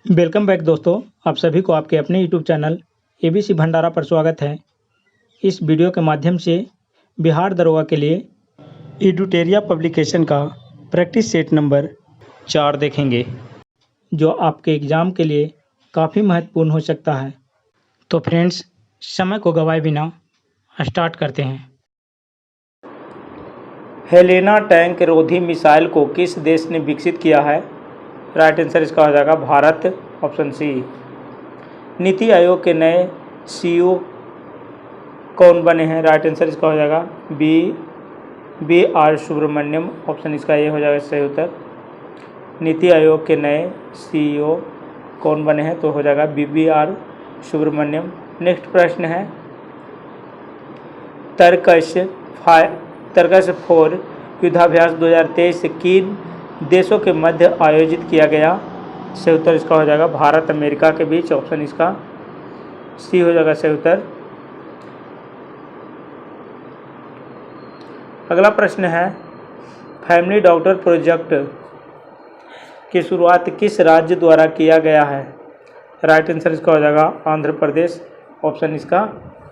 Welcome back दोस्तों। आप सभी को आपके अपने यूट्यूब चैनल एबीसी भंडारा पर स्वागत है। इस वीडियो के माध्यम से बिहार दरोगा के लिए एडुटेरिया पब्लिकेशन का प्रैक्टिस सेट नंबर 4 देखेंगे, जो आपके एग्ज़ाम के लिए काफ़ी महत्वपूर्ण हो सकता है। तो फ्रेंड्स, समय को गवाए बिना स्टार्ट करते हैं। हेलेना टैंक रोधी मिसाइल को किस देश ने विकसित किया है? राइट आंसर इसका हो जाएगा भारत, ऑप्शन सी। नीति आयोग के नए सीईओ कौन बने हैं? राइट आंसर इसका हो जाएगा बी आर सुब्रमण्यम, ऑप्शन इसका ये हो जाएगा सही उत्तर। नीति आयोग के नए सीईओ कौन बने हैं? तो हो जाएगा बी आर सुब्रमण्यम। नेक्स्ट प्रश्न है, तर्कश 4 युद्धाभ्यास 2023 किन देशों के मध्य आयोजित किया गया? सही उत्तर इसका हो जाएगा भारत अमेरिका के बीच, ऑप्शन इसका सी हो जाएगा सही उत्तर। अगला प्रश्न है, फैमिली डॉक्टर प्रोजेक्ट की शुरुआत किस राज्य द्वारा किया गया है? राइट आंसर इसका हो जाएगा आंध्र प्रदेश, ऑप्शन इसका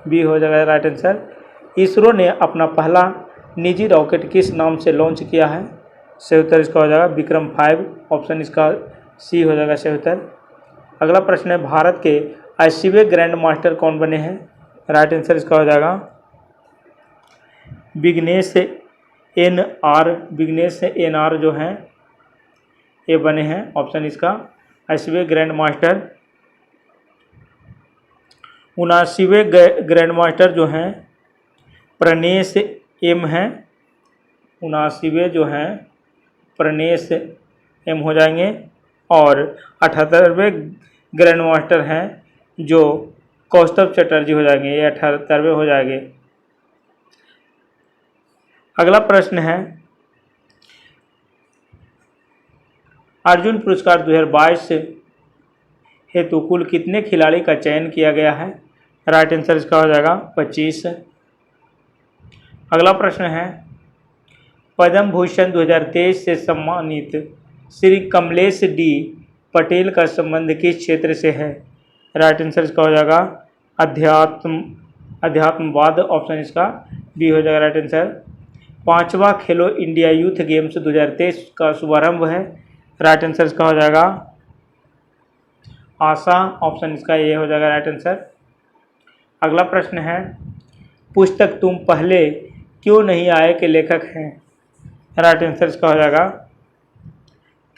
बी हो जाएगा राइट आंसर। इसरो ने अपना पहला निजी रॉकेट किस नाम से लॉन्च किया है? सही उत्तर इसका हो जाएगा विक्रम 5, ऑप्शन इसका सी हो जाएगा सही उत्तर। अगला प्रश्न है, भारत के 80वें ग्रैंड मास्टर कौन बने हैं? राइट आंसर इसका हो जाएगा विघ्नेश एन आर जो हैं ये बने हैं, ऑप्शन इसका 80वें ग्रैंड मास्टर। 79वें ग्रैंड मास्टर जो हैं प्रणेश एम हैं, 79वें जो हैं प्रणेश एम हो जाएंगे, और 78वें ग्रैंड मास्टर हैं जो कौस्तभ चटर्जी हो जाएंगे, ये 78वें हो जाएंगे। अगला प्रश्न है, अर्जुन पुरस्कार 2022 हेतु कुल कितने खिलाड़ी का चयन किया गया है? राइट आंसर इसका हो जाएगा 25। अगला प्रश्न है, पद्म भूषण 2023 से सम्मानित श्री कमलेश डी पटेल का संबंध किस क्षेत्र से है? राइट आंसर इसका हो जाएगा अध्यात्मवाद, ऑप्शन इसका बी हो जाएगा राइट आंसर। 5वां खेलो इंडिया यूथ गेम्स 2023 का शुभारंभ है, राइट आंसर इसका हो जाएगा आशा, ऑप्शन इसका ये हो जाएगा राइट आंसर। अगला प्रश्न है, पुस्तक तुम पहले क्यों नहीं आए के लेखक हैं? राइट आंसर इसका हो जाएगा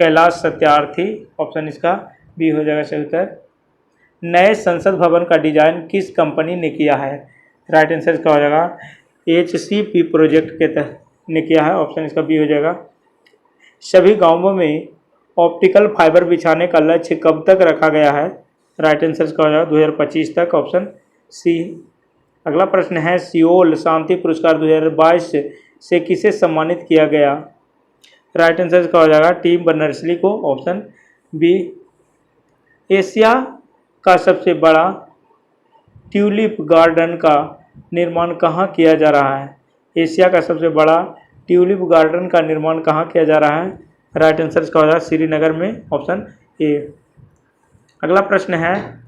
कैलाश सत्यार्थी, ऑप्शन इसका बी हो जाएगा सही उत्तर। नए संसद भवन का डिजाइन किस कंपनी ने किया है? राइट आंसर इसका हो जाएगा HCP प्रोजेक्ट के तहत ने किया है, ऑप्शन इसका बी हो जाएगा। सभी गांवों में ऑप्टिकल फाइबर बिछाने का लक्ष्य कब तक रखा गया है? राइट आंसर इसका हो जाएगा 2025 तक, ऑप्शन सी। अगला प्रश्न है, सियोल शांति पुरस्कार 2022 से किसे सम्मानित किया गया? राइट आंसर इसका हो जाएगा टीम बर्नर्स-ली को, ऑप्शन बी। एशिया का सबसे बड़ा ट्यूलिप गार्डन का निर्माण कहाँ किया जा रहा है? एशिया का सबसे बड़ा ट्यूलिप गार्डन का निर्माण कहाँ किया जा रहा है? राइट आंसर इसका हो जाएगा श्रीनगर में, ऑप्शन ए। अगला प्रश्न है,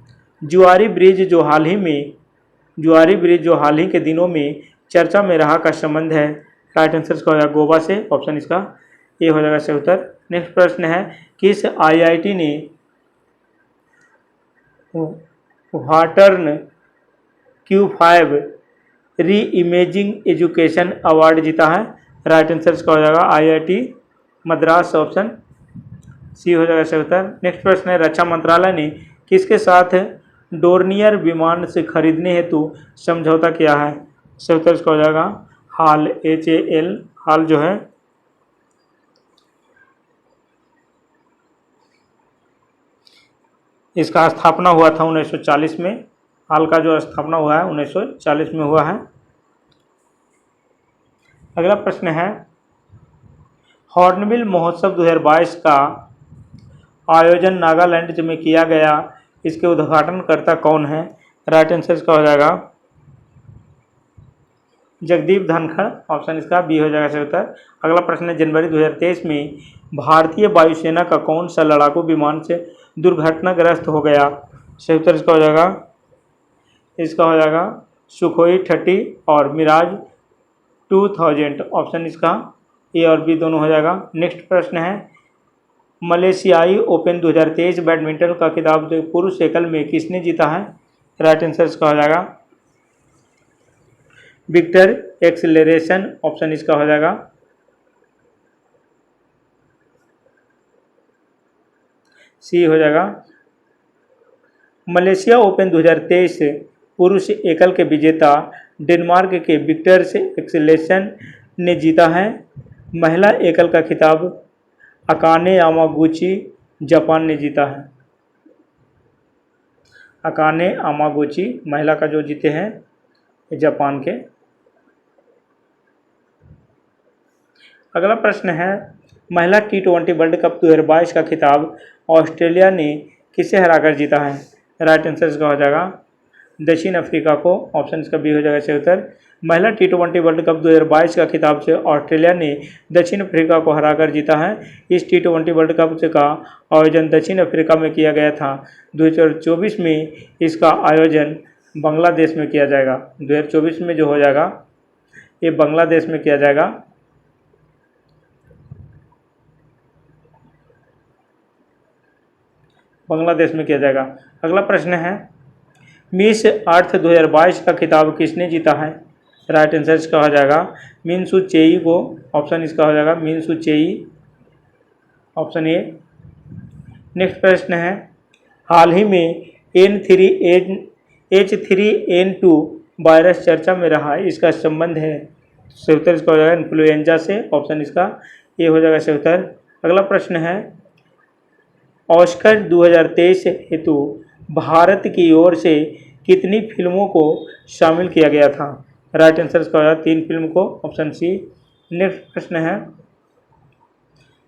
जुआरी ब्रिज जो हाल ही के दिनों में चर्चा में रहा का संबंध है? राइट आंसर इसका हो जाएगा गोवा से, ऑप्शन इसका ए हो जाएगा सही उत्तर। नेक्स्ट प्रश्न है, किस IIT ने वाटर्न Q5 री इमेजिंग एजुकेशन अवार्ड जीता है? राइट आंसर इसका हो जाएगा IIT मद्रास, ऑप्शन सी हो जाएगा सही उत्तर। नेक्स्ट प्रश्न है, रक्षा मंत्रालय ने किसके साथ डोर्नियर विमान से खरीदने हेतु समझौता किया है? सही उत्तर इसका हो जाएगा हाल, HAL हाल जो है इसका स्थापना हुआ था 1940 में, हाल का जो स्थापना हुआ है 1940 में हुआ है। अगला प्रश्न है, हॉर्नबिल महोत्सव 2022 का आयोजन नागालैंड में किया गया, इसके उद्घाटनकर्ता कौन है? राइट आंसर इसका हो जाएगा जगदीप धनखड़, ऑप्शन इसका बी हो जाएगा सही उत्तर। अगला प्रश्न है, जनवरी 2023 में भारतीय वायुसेना का कौन सा लड़ाकू विमान से दुर्घटनाग्रस्त हो गया? सही उत्तर इसका हो जाएगा सुखोई 30 और मिराज 2000। ऑप्शन इसका ए और बी दोनों हो जाएगा। नेक्स्ट प्रश्न है, मलेशियाई ओपन 2023 बैडमिंटन का खिताब पुरुष एकल में किसने जीता है? राइट आंसर इसका हो जाएगा विक्टर एक्सेलरेशन। ऑप्शन इसका हो जाएगा सी हो जाएगा। मलेशिया ओपन 2023 पुरुष एकल के विजेता डेनमार्क के विक्टर एक्सेलरेशन ने जीता है। महिला एकल का खिताब अकाने यामागुची जापान ने जीता है। अकाने यामागुची महिला का जो जीते हैं जापान के। अगला प्रश्न है, महिला T20 वर्ल्ड कप 2022 का खिताब ऑस्ट्रेलिया ने किसे हराकर जीता है? राइट आंसर इसका हो जाएगा दक्षिण अफ्रीका को। ऑप्शन इसका बी हो जाएगा सही उत्तर। महिला T20 वर्ल्ड कप 2022 का खिताब से ऑस्ट्रेलिया ने दक्षिण अफ्रीका को हराकर जीता है। इस T20 वर्ल्ड कप का आयोजन दक्षिण अफ्रीका में किया गया था। 2024 में इसका आयोजन बांग्लादेश में किया जाएगा। 2024 में जो हो जाएगा ये बांग्लादेश में किया जाएगा। बांग्लादेश में किया जाएगा। अगला प्रश्न है, मिस अर्थ 2022 का खिताब किसने जीता है? राइट आंसर इसका हो जाएगा मिनसू चेई को। ऑप्शन इसका हो जाएगा मिनसू चेई, ऑप्शन ए। नेक्स्ट प्रश्न है, हाल ही में H3N2 वायरस चर्चा में रहा, इसका संबंध है? सही उत्तर इसका हो जाएगा इन्फ्लुएंजा से। ऑप्शन इसका ए हो जाएगा सही उत्तर। अगला प्रश्न है, ऑस्कर 2023 हेतु भारत की ओर से कितनी फिल्मों को शामिल किया गया था? राइट आंसर इसका हो जाएगा 3 फिल्म को। Option C. नेक्स्ट प्रश्न है,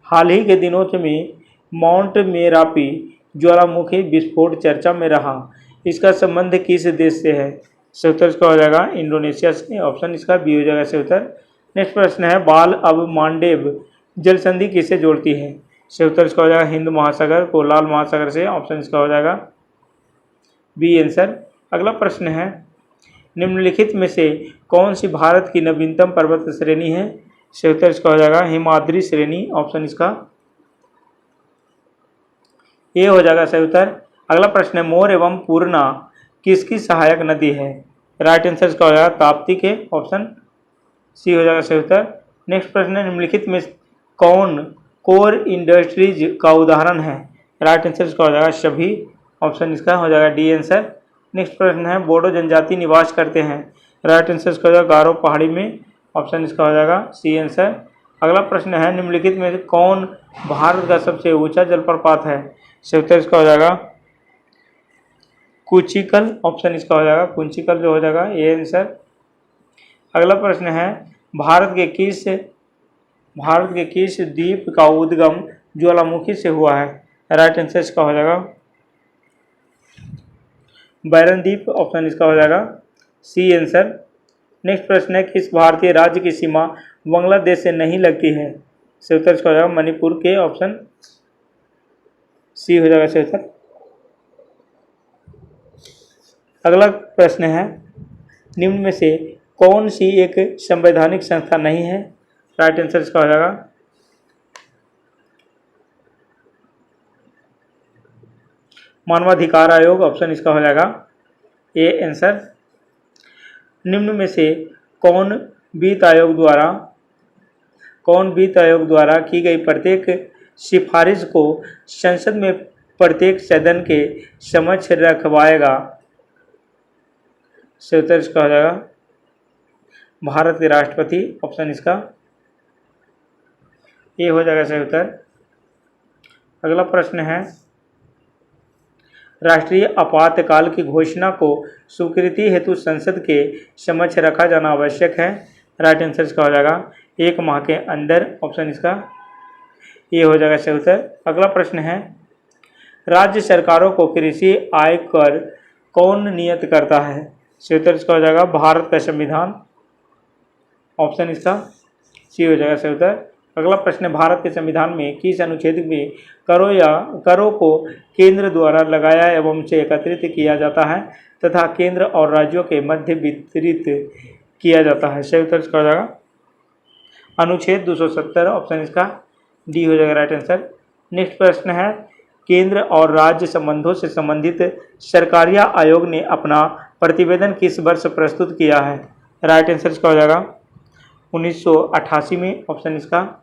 हाल ही के दिनों में माउंट मेरापी ज्वालामुखी विस्फोट चर्चा में रहा, इसका संबंध किस देश से है? सही उत्तर इसका हो जाएगा इंडोनेशिया से। ऑप्शन इसका बी हो जाएगा सही उत्तर। नेक्स्ट प्रश्न है, बाल अब मांडेव जल संधि किसे जोड़ती है? सही उत्तर इसका हो जाएगा हिंद महासागर को लाल महासागर से। ऑप्शन इसका हो जाएगा बी आंसर। अगला प्रश्न है, निम्नलिखित में से कौन सी भारत की नवीनतम पर्वत श्रेणी है? सही उत्तर इसका हो जाएगा हिमाद्री श्रेणी। ऑप्शन इसका ए हो जाएगा सही उत्तर। अगला प्रश्न है, मोर एवं पूर्णा किसकी सहायक नदी है? राइट आंसर इसका हो जाएगा ताप्ती के। ऑप्शन सी हो जाएगा सही उत्तर। नेक्स्ट प्रश्न है, निम्नलिखित में कौन कोर इंडस्ट्रीज का उदाहरण है? राइट आंसर इसका हो जाएगा सभी। ऑप्शन इसका हो जाएगा डी आंसर। नेक्स्ट प्रश्न है, बोडो जनजाति निवास करते हैं। राइट आंसर इसका हो जाएगा गारो पहाड़ी में। ऑप्शन इसका हो जाएगा सी आंसर। अगला प्रश्न है, निम्नलिखित में से कौन भारत का सबसे ऊंचा जलप्रपात है? सही उत्तर इसका हो जाएगा कुचिकल। ऑप्शन इसका हो जाएगा कुंचिकल जो हो जाएगा ए आंसर। अगला प्रश्न है, भारत के किस द्वीप का उद्गम ज्वालामुखी से हुआ है? राइट आंसर इसका हो जाएगा बैरन द्वीप। ऑप्शन इसका हो जाएगा सी आंसर। नेक्स्ट प्रश्न है, किस भारतीय राज्य की सीमा बांग्लादेश से नहीं लगती है? सही उत्तर इसका हो जाएगा मणिपुर के। ऑप्शन सी हो जाएगा सही उत्तर। अगला प्रश्न है, निम्न में से कौन सी एक संवैधानिक संस्था नहीं है? राइट आंसर इसका हो जाएगा मानवाधिकार आयोग। ऑप्शन इसका हो जाएगा ए आंसर। निम्न में से कौन वित्त आयोग द्वारा की गई प्रत्येक सिफारिश को संसद में प्रत्येक सदन के समक्ष रखवाएगा? सही उत्तर इसका हो जाएगा भारत के राष्ट्रपति। ऑप्शन इसका ए हो जाएगा सही उत्तर। अगला प्रश्न है, राष्ट्रीय आपातकाल की घोषणा को स्वीकृति हेतु संसद के समक्ष रखा जाना आवश्यक है। राइट आंसर इसका हो जाएगा 1 माह के अंदर। ऑप्शन इसका ए हो जाएगा सही उत्तर। अगला प्रश्न है, राज्य सरकारों को कृषि आय कर कौन नियत करता है? सही उत्तर इसका हो जाएगा भारत का संविधान। ऑप्शन इसका सी हो जाएगा सही उत्तर। अगला प्रश्न है, भारत के संविधान में किस अनुच्छेद में करों को केंद्र द्वारा लगाया एवं से एकत्रित किया जाता है तथा केंद्र और राज्यों के मध्य वितरित किया जाता है? सही उत्तर इसका हो जाएगा अनुच्छेद 270, ऑप्शन इसका डी हो जाएगा राइट आंसर। नेक्स्ट प्रश्न है, केंद्र और राज्य संबंधों से संबंधित सरकारिया आयोग ने अपना प्रतिवेदन किस वर्ष प्रस्तुत किया है? राइट आंसर इसका हो जाएगा 1988 में, ऑप्शन इसका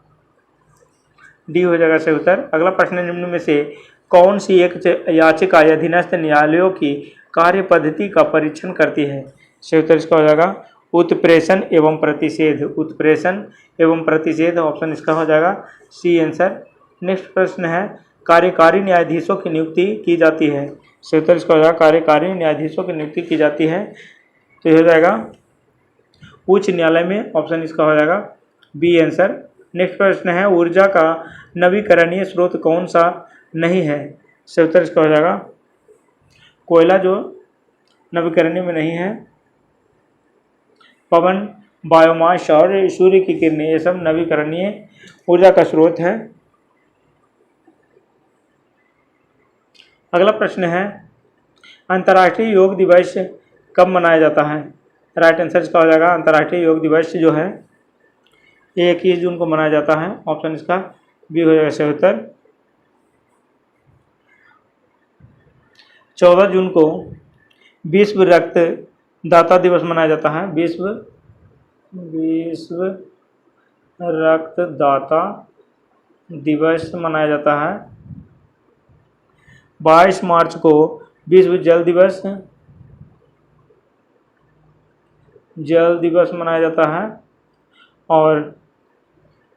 डी हो जाएगा सही उत्तर। अगला प्रश्न, निम्न में से कौन सी एक याचिका अधीनस्थ न्यायालयों की कार्य पद्धति का परीक्षण करती है? सही उत्तर इसका हो जाएगा उत्प्रेषण एवं प्रतिषेध, उत्प्रेषण एवं प्रतिषेध, ऑप्शन इसका हो जाएगा सी आंसर। नेक्स्ट प्रश्न है, कार्यकारी न्यायाधीशों की नियुक्ति की जाती है? सही उत्तर इसका हो जाएगा कार्यकारी न्यायाधीशों की नियुक्ति की जाती है, तो ये हो जाएगा उच्च न्यायालय में, ऑप्शन इसका हो जाएगा बी आंसर। नेक्स्ट प्रश्न है, ऊर्जा का नवीकरणीय स्रोत कौन सा नहीं है? सही उत्तर इसका हो जाएगा कोयला जो नवीकरणीय में नहीं है, पवन, बायोमास, सौर, सूर्य की किरणें, ये सब नवीकरणीय ऊर्जा का स्रोत है। अगला प्रश्न है, अंतर्राष्ट्रीय योग दिवस कब मनाया जाता है? राइट आंसर इसका हो जाएगा अंतर्राष्ट्रीय योग दिवस जो है 21 जून को मनाया जाता है, ऑप्शन इसका बी हो जाएगा सही उत्तर। 14 जून को विश्व रक्तदाता दिवस मनाया जाता है, विश्व रक्तदाता दिवस मनाया जाता है। 22 मार्च को विश्व जल दिवस मनाया जाता है और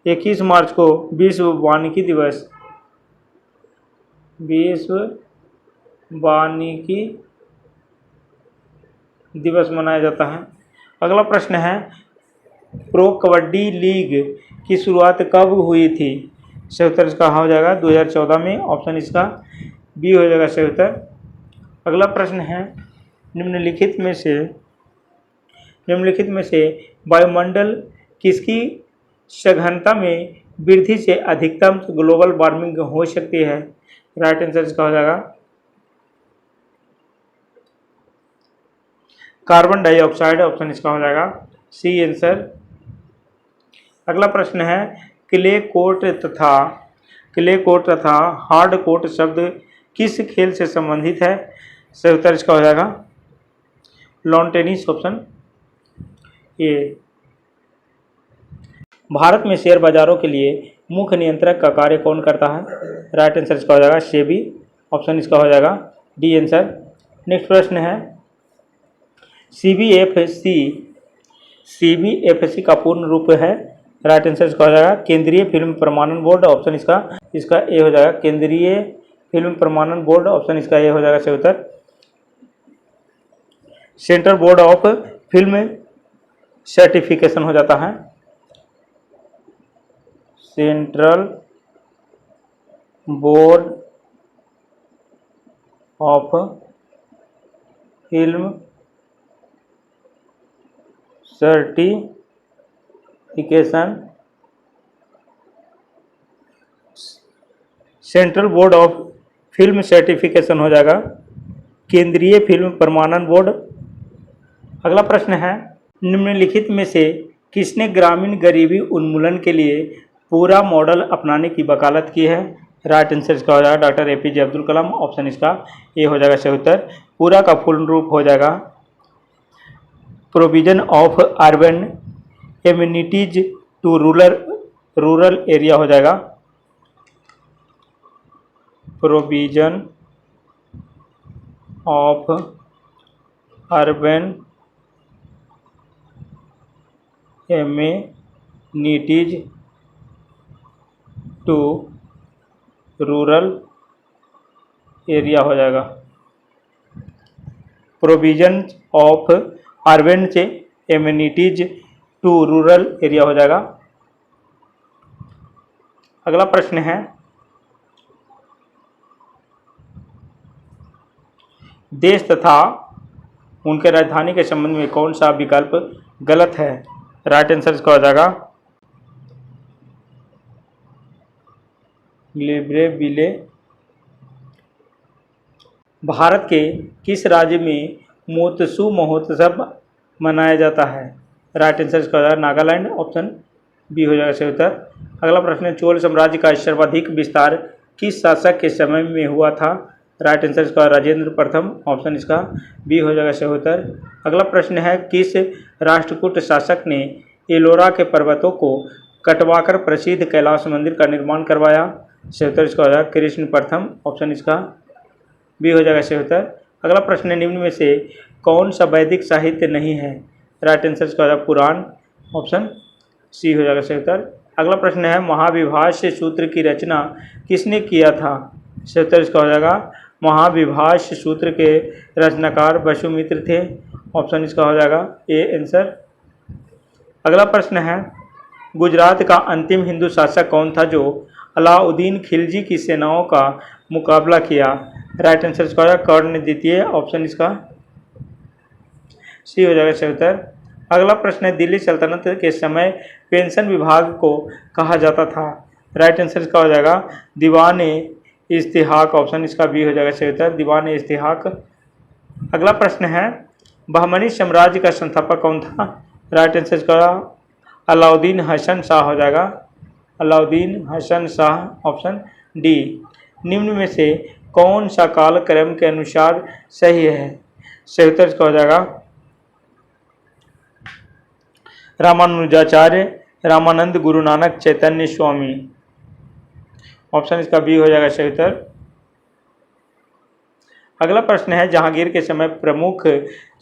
21 मार्च को विश्व वानिकी दिवस मनाया जाता है। अगला प्रश्न है, प्रो कबड्डी लीग की शुरुआत कब हुई थी? सही उत्तर इसका हो जाएगा 2014 में, ऑप्शन इसका बी हो जाएगा सही उत्तर। अगला प्रश्न है, निम्नलिखित में से वायुमंडल किसकी सघनता में वृद्धि से अधिकतम ग्लोबल वार्मिंग हो सकती है? राइट आंसर इसका हो जाएगा कार्बन डाइऑक्साइड, ऑप्शन इसका हो जाएगा सी आंसर। अगला प्रश्न है, क्ले कोर्ट तथा हार्ड कोर्ट शब्द किस खेल से संबंधित है? सही उत्तर इसका हो जाएगा lawn tennis, option A. Bharat में शेयर बाजारों के लिए मुख्य नियंत्रक का कार्य कौन करता है? राइट आंसर इसका हो जाएगा सेबी, ऑप्शन इसका हो जाएगा डी आंसर। नेक्स्ट प्रश्न है, सीबीएफसी का पूर्ण रूप है? राइट आंसर इसका हो जाएगा केंद्रीय फिल्म प्रमाणन बोर्ड, ऑप्शन इसका ए हो जाएगा केंद्रीय फिल्म प्रमाणन बोर्ड, ऑप्शन इसका ए हो जाएगा सही उत्तर। Central board of film certification हो जाता है, central board of film certification, central board of film certification हो जाएगा केंद्रीय फिल्म प्रमाणन बोर्ड। अगला प्रश्न है, निम्नलिखित में से किसने ग्रामीण गरीबी उन्मूलन के लिए पूरा मॉडल अपनाने की वकालत की है? राइट आंसर इसका हो जाएगा doctor APJ Abdul Kalam, option इसका ए हो जाएगा सही उत्तर। पूरा का फुल रूप हो जाएगा provision of urban amenities to rural area हो जाएगा, provision of urban amenities to rural area हो जाएगा, प्रोविजन ऑफ अर्बन से एम्यूनिटीज टू रूरल एरिया हो जाएगा। अगला प्रश्न है, देश तथा उनके राजधानी के संबंध में कौन सा विकल्प गलत है? राइट आंसर इसका हो जाएगा लिब्रेविले। भारत के किस राज्य में मोत्सू महोत्सव मनाया जाता है? राइट आंसर इसका हो जाएगा नागालैंड, ऑप्शन बी हो जाएगा सही उत्तर। अगला प्रश्न है, चोल साम्राज्य का सर्वाधिक विस्तार किस शासक के समय में हुआ था? राइट आंसर इसका राजेंद्र प्रथम, ऑप्शन इसका बी हो जाएगा सही उत्तर। अगला प्रश्न है, किस राष्ट्रकूट शासक ने एलोरा के पर्वतों को कटवाकर प्रसिद्ध कैलाश मंदिर का निर्माण करवाया? सही उत्तर इसका हो जाएगा कृष्ण प्रथम, ऑप्शन इसका बी हो जाएगा सही उत्तर। अगला प्रश्न है, निम्न में से कौन सा वैदिक साहित्य नहीं है? राइट आंसर इसका हो जाएगा पुराण, ऑप्शन सी हो जाएगा सही उत्तर। अगला प्रश्न है, महाविभाष्य सूत्र की रचना किसने किया था? सही उत्तर इसका हो जाएगा महाविभाष्य सूत्र के रचनाकार वसुमित्र थे, ऑप्शन इसका हो जाएगा ए आंसर। अगला प्रश्न है, गुजरात का अंतिम हिंदू शासक कौन था जो अलाउद्दीन खिलजी की सेनाओं का मुकाबला किया? राइट आंसर इसका हो जाएगा कर्ण द्वितीय, ऑप्शन इसका सी हो जाएगा सही उत्तर। अगला प्रश्न है, दिल्ली सल्तनत के समय पेंशन विभाग को कहा जाता था? राइट आंसर इसका हो जाएगा दीवान इस्तिहाक, ऑप्शन इसका बी हो जाएगा सही उत्तर दीवान इस्तिहाक। अगला प्रश्न है, बहमनी साम्राज्य का संस्थापक कौन था? राइट आंसर इसका अलाउद्दीन हसन शाह हो जाएगा अलाउद्दीन हसन शाह, ऑप्शन डी। निम्न में से कौन सा कालक्रम के अनुसार सही है? सही उत्तर इसका हो जाएगा रामानुजाचार्य, रामानंद, गुरु नानक, चैतन्य स्वामी, ऑप्शन इसका बी हो जाएगा सही उत्तर। अगला प्रश्न है, जहांगीर के समय प्रमुख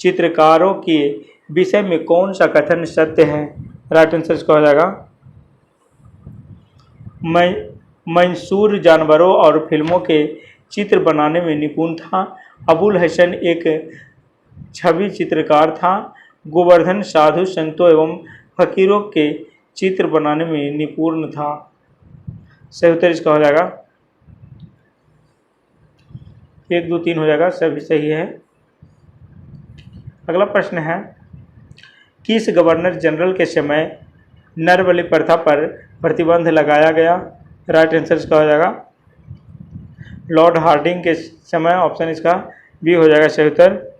चित्रकारों के विषय में कौन सा कथन सत्य है? राइट आंसर इसका हो जाएगा मंसूर जानवरों और फिल्मों के चित्र बनाने में निपुण था। अबुल हसन एक छवि चित्रकार था। गोवर्धन साधु संतों एवं फकीरों के चित्र बनाने में निपुण था। सही उत्तर इसका हो जाएगा 1, 2, 3 हो जाएगा, सभी सही है। अगला प्रश्न है, किस गवर्नर जनरल के समय नरबलि प्रथा पर प्रतिबंध लगाया गया? राइट आंसर इसका हो जाएगा लॉर्ड हार्डिंग के समय, ऑप्शन इसका बी हो जाएगा सही उत्तर।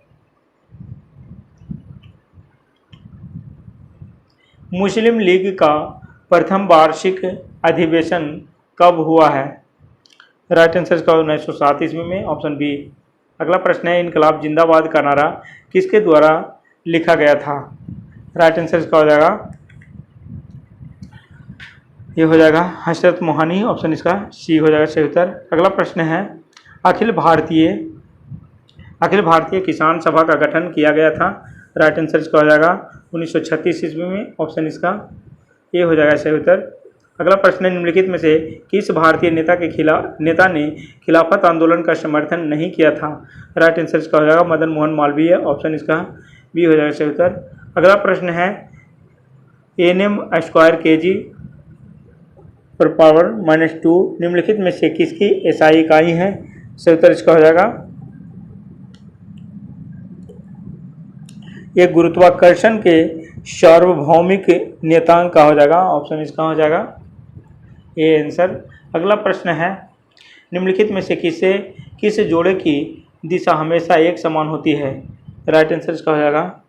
मुस्लिम लीग का प्रथम वार्षिक अधिवेशन कब हुआ है? राइट आंसर इसका 1907 ईस्वी में, ऑप्शन बी। अगला प्रश्न है, इनकलाब जिंदाबाद का नारा किसके द्वारा लिखा गया था? राइट आंसर इसका हो जाएगा ये हो जाएगा हजरत मोहानी, ऑप्शन इसका सी हो जाएगा सही उत्तर। अगला प्रश्न है, अखिल भारतीय किसान सभा का गठन किया गया था? राइट आंसर इसका हो जाएगा 1936 ईस्वी में, ऑप्शन इसका ए हो जाएगा सही उत्तर। अगला प्रश्न है, निम्नलिखित में से किस भारतीय नेता ने खिलाफत आंदोलन का समर्थन नहीं किया था? राइट आंसर इसका हो जाएगा मदन मोहन मालवीय, ऑप्शन इसका बी हो जाएगा सही उत्तर। अगला प्रश्न है, NM स्क्वायर kg पर पावर -2 निम्नलिखित में से किसकी SI इकाई है? सही उत्तर इसका हो जाएगा ये गुरुत्वाकर्षण के सार्वभौमिक नियतांक का हो जाएगा, ऑप्शन इसका हो जाएगा ये आंसर। अगला प्रश्न है, निम्नलिखित में से किस जोड़े की दिशा हमेशा एक समान होती है? राइट आंसर इसका हो जाएगा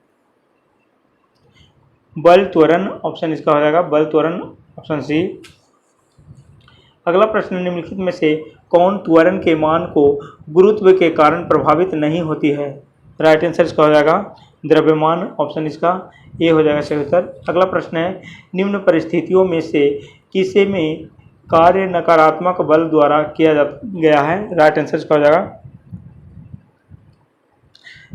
बल त्वरण, ऑप्शन इसका हो जाएगा बल त्वरण, ऑप्शन सी। अगला प्रश्न, निम्नलिखित में से कौन त्वरण के मान को गुरुत्व के कारण प्रभावित नहीं होती है? राइट आंसर इसका हो जाएगा द्रव्यमान, ऑप्शन इसका ए हो जाएगा सही उत्तर। अगला प्रश्न है, निम्न परिस्थितियों में से किसे में कार्य नकारात्मक बल द्वारा किया गया है? राइट आंसर इसका हो जाएगा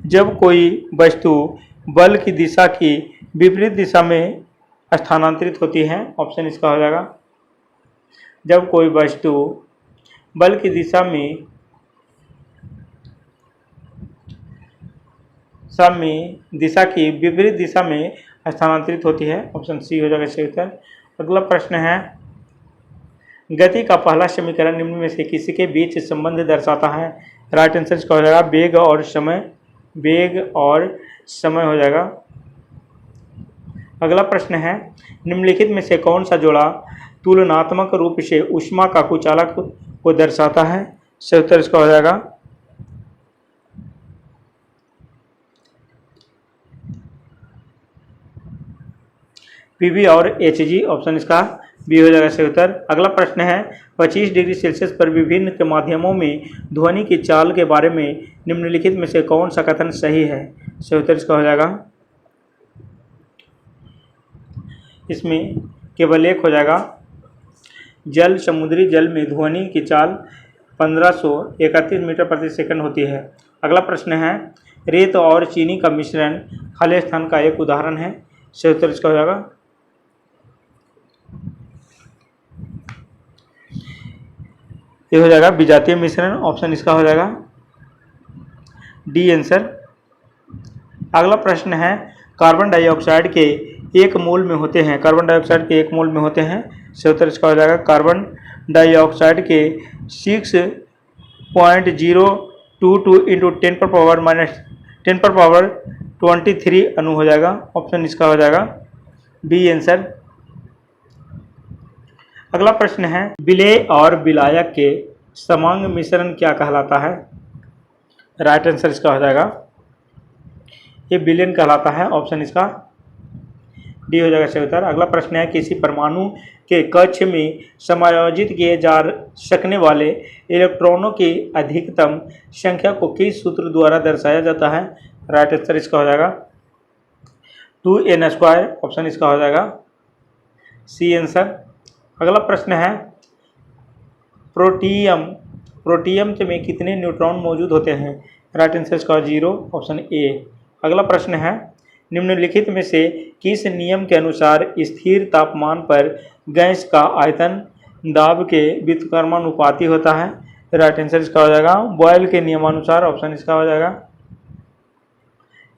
जब कोई वस्तु बल की दिशा की विपरीत दिशा में स्थानांतरित होती है, ऑप्शन इसका हो जाएगा जब कोई वस्तु बल की दिशा की विपरीत दिशा में स्थानांतरित होती है, ऑप्शन सी हो जाएगा सही उत्तर। अगला प्रश्न है, गति का पहला समीकरण निम्न में से किसी के बीच संबंध दर्शाता है? राइट आंसर इसका हो जाएगा वेग और समय हो जाएगा। अगला प्रश्न है, निम्नलिखित में से कौन सा जोड़ा तुलनात्मक रूप से ऊष्मा का कुचालक को दर्शाता है? सही उत्तर इसका हो जाएगा पीवी और एचजी, ऑप्शन इसका बी हो जाएगा सही उत्तर। अगला प्रश्न है 25 डिग्री सेल्सियस पर विभिन्न के माध्यमों में ध्वनि की चाल के बारे में निम्नलिखित में से कौन सा कथन सही है? सही उत्तर इसका हो जाएगा इसमें केवल एक हो जाएगा, जल समुद्री जल में ध्वनि की चाल 1531 मीटर प्रति सेकंड होती है। अगला प्रश्न है रेत और चीनी का मिश्रण खाली स्थान का एक उदाहरण है? सही उत्तर इसका हो जाएगा ये हो जाएगा विजातीय मिश्रण, ऑप्शन इसका हो जाएगा डी आंसर। अगला प्रश्न है कार्बन डाइऑक्साइड के एक मोल में होते हैं, कार्बन डाइऑक्साइड के एक मोल में होते हैं? सही उत्तर इसका हो जाएगा कार्बन डाइऑक्साइड के 6.022 इंटू 10⁻23 अणु हो जाएगा, ऑप्शन इसका हो जाएगा बी आंसर। अगला प्रश्न है विलेय और विलायक के समांग मिश्रण क्या कहलाता है? राइट आंसर इसका हो जाएगा ये विलयन कहलाता है, ऑप्शन इसका डी हो जाएगा सही उत्तर। अगला प्रश्न है किसी परमाणु के कक्ष में समायोजित किए जा सकने वाले इलेक्ट्रॉनों की अधिकतम संख्या को किस सूत्र द्वारा दर्शाया जाता है? राइट आंसर इसका हो जाएगा 2n², ऑप्शन इसका हो जाएगा सी आंसर। अगला प्रश्न है प्रोटियम में कितने न्यूट्रॉन मौजूद होते हैं? राइट आंसर इसका 0, ऑप्शन ए। अगला प्रश्न है निम्नलिखित में से किस नियम के अनुसार स्थिर तापमान पर गैस का आयतन दाब के व्युत्क्रमानुपाती होता है? राइट आंसर इसका हो जाएगा बॉयल के नियमानुसार, ऑप्शन इसका हो जाएगा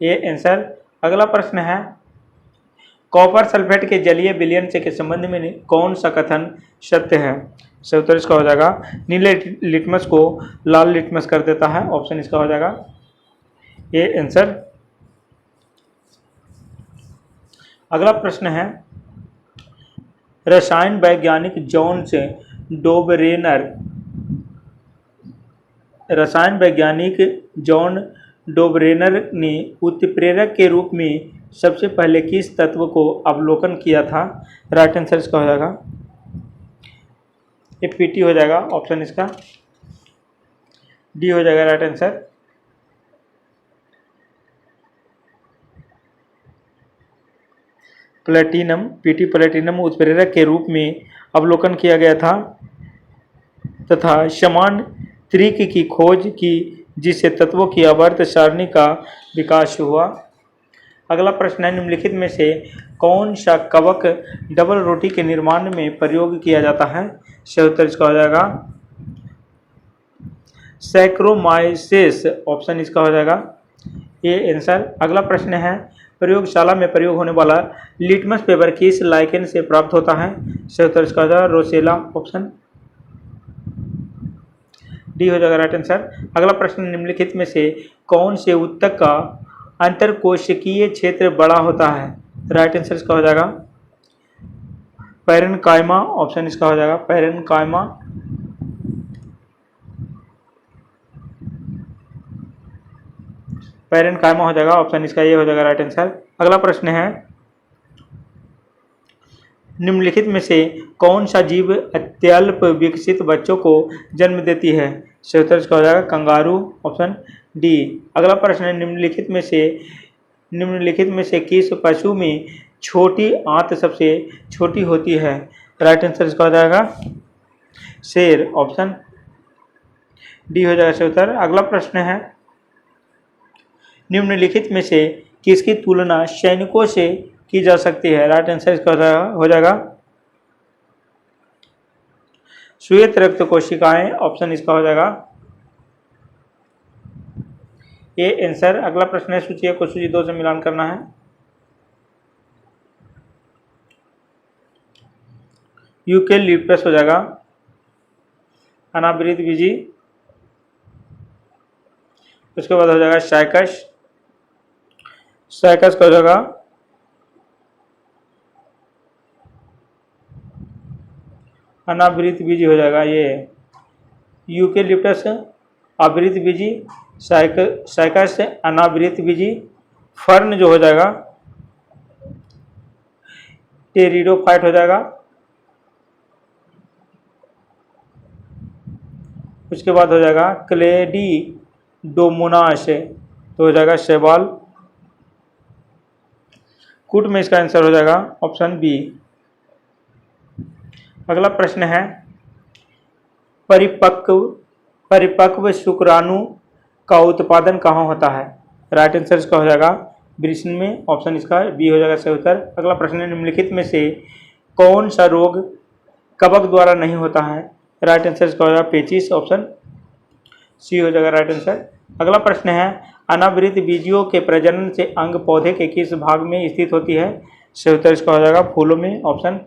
ए आंसर। अगला प्रश्न है कॉपर सल्फेट के जलीय विलयन से के संबंध में कौन सा कथन सत्य है? सही उत्तर इसका हो जाएगा नीले लिटमस को लाल लिटमस कर देता है, ऑप्शन इसका हो जाएगा ए आंसर। अगला प्रश्न है रसायन वैज्ञानिक जॉन डोबरेनर ने उत्प्रेरक के रूप में सबसे पहले किस तत्व को अवलोकन किया था? राइट आंसर इसका हो जाएगा ये पीटी हो जाएगा, ऑप्शन इसका डी हो जाएगा राइट आंसर। प्लेटिनम उत्प्रेरक के रूप में अवलोकन किया गया था तथा समान त्रिक की खोज की जिससे तत्वों की आवर्त सारणी का विकास हुआ। अगला प्रश्न है निम्नलिखित में से कौन सा कवक डबल रोटी के निर्माण में प्रयोग किया जाता है? सही उत्तर इसका हो जाएगा सैक्रोमाइसेस, ऑप्शन इसका हो जाएगा ए आंसर। अगला प्रश्न है प्रयोगशाला में प्रयोग होने वाला लिटमस पेपर किस लाइकेन से प्राप्त होता है? सही उत्तर इसका हो जाएगा रोसेला, ऑप्शन डी हो जाएगा राइट आंसर। अगला प्रश्न निम्नलिखित में से कौन से ऊतक का अंतरकोशिकीय क्षेत्र बड़ा होता है? राइट आंसर इसका हो जाएगा पैरेन्काइमा, ऑप्शन इसका हो जाएगा पैरेन्काइमा। पैरेन्काइमा हो जाएगा, ऑप्शन इसका ये हो जाएगा राइट आंसर। अगला प्रश्न है निम्नलिखित में से कौन सा जीव अत्यल्प विकसित बच्चों को जन्म देती है? सही उत्तर इसका हो जाएगा कंगारू, ऑप्शन डी। अगला प्रश्न है निम्नलिखित में से किस पशु में छोटी आंत सबसे छोटी होती है? राइट आंसर इसका हो जाएगा शेर, ऑप्शन डी हो जाएगा सही उत्तर। अगला प्रश्न है निम्नलिखित में से किसकी तुलना सैनिकों से की जा सकती है? राइट आंसर इसका हो जाएगा श्वेत रक्त कोशिकाएं, ऑप्शन इसका हो जाएगा ए आंसर। अगला प्रश्न है सूची 1 को सूची 2 से मिलान करना है। यूकेलिप्टस हो जाएगा अनावृत बीजी, उसके बाद हो जाएगा साइकस का हो जाएगा अनावृतबीजी हो जाएगा ये यूकेलिप्टस आवृतबीजी, साइकस अनावृतबीजी, फर्न जो हो जाएगा टेरिडोफाइट हो जाएगा। उसके बाद हो जाएगा क्लेडिडोमोनास, तो हो जाएगा शैवाल। कूट में इसका आंसर हो जाएगा ऑप्शन बी। अगला प्रश्न है परिपक्व शुक्राणु का उत्पादन कहाँ होता है? राइट आंसर इसका हो जाएगा वृषण में, ऑप्शन इसका बी हो जाएगा सही उत्तर। अगला प्रश्न है निम्नलिखित में से कौन सा रोग कवक द्वारा नहीं होता है? राइट आंसर इसका हो जाएगा पेचिस, ऑप्शन सी हो जाएगा राइट आंसर। अगला प्रश्न है अनावृत बीजियों के प्रजनन से अंग पौधे के किस भाग में स्थित होती है? सही उत्तर इसका हो जाएगा फूलों में, ऑप्शन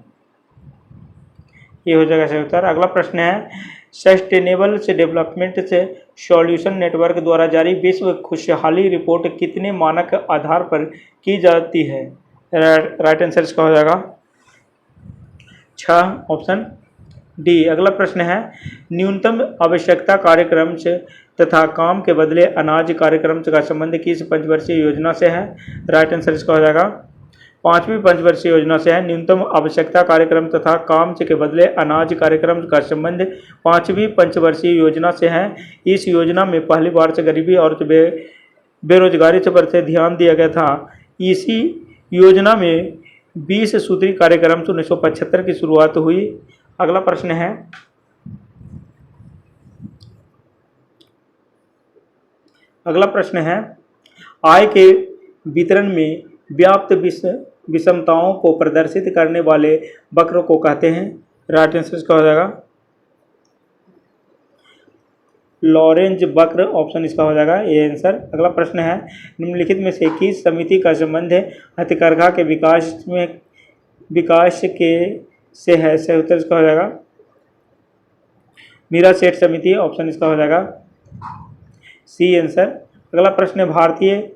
ये हो जाएगा सही उत्तर। अगला प्रश्न है सस्टेनेबल से डेवलपमेंट से सॉल्यूशन नेटवर्क द्वारा जारी विश्व खुशहाली रिपोर्ट कितने मानक आधार पर की जाती है? राइट आंसर इसका हो जाएगा 6, ऑप्शन डी। अगला प्रश्न है न्यूनतम आवश्यकता कार्यक्रम से तथा काम के बदले अनाज कार्यक्रम का संबंध किस पंचवर्षीय योजना से है? राइट आंसर इसका हो जाएगा 5वीं पंचवर्षीय योजना से है। न्यूनतम आवश्यकता कार्यक्रम तथा काम के बदले अनाज कार्यक्रम का संबंध 5वीं पंचवर्षीय योजना से है। इस योजना में पहली बार से गरीबी और बेरोजगारी पर ध्यान दिया गया था। इसी योजना में 20 सूत्री कार्यक्रम 1975 की शुरुआत हुई। अगला प्रश्न है आय के वितरण में व्याप्त विषमताओं को प्रदर्शित करने वाले वक्र को कहते हैं? राइट आंसर इसका हो जाएगा लॉरेंज वक्र, ऑप्शन इसका हो जाएगा ये आंसर। अगला प्रश्न है निम्नलिखित में से किस समिति का संबंध हथकरघा के विकास से है? सही उत्तर इसका हो जाएगा मीरा सेठ समिति, ऑप्शन इसका हो जाएगा सी आंसर। अगला प्रश्न है भारतीय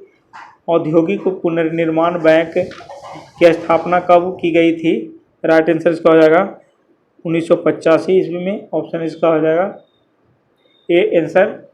औद्योगिक पुनर्निर्माण बैंक की स्थापना कब की गई थी? राइट आंसर इसका हो जाएगा 1985 ईस्वी में, ऑप्शन इसका हो जाएगा ए आंसर।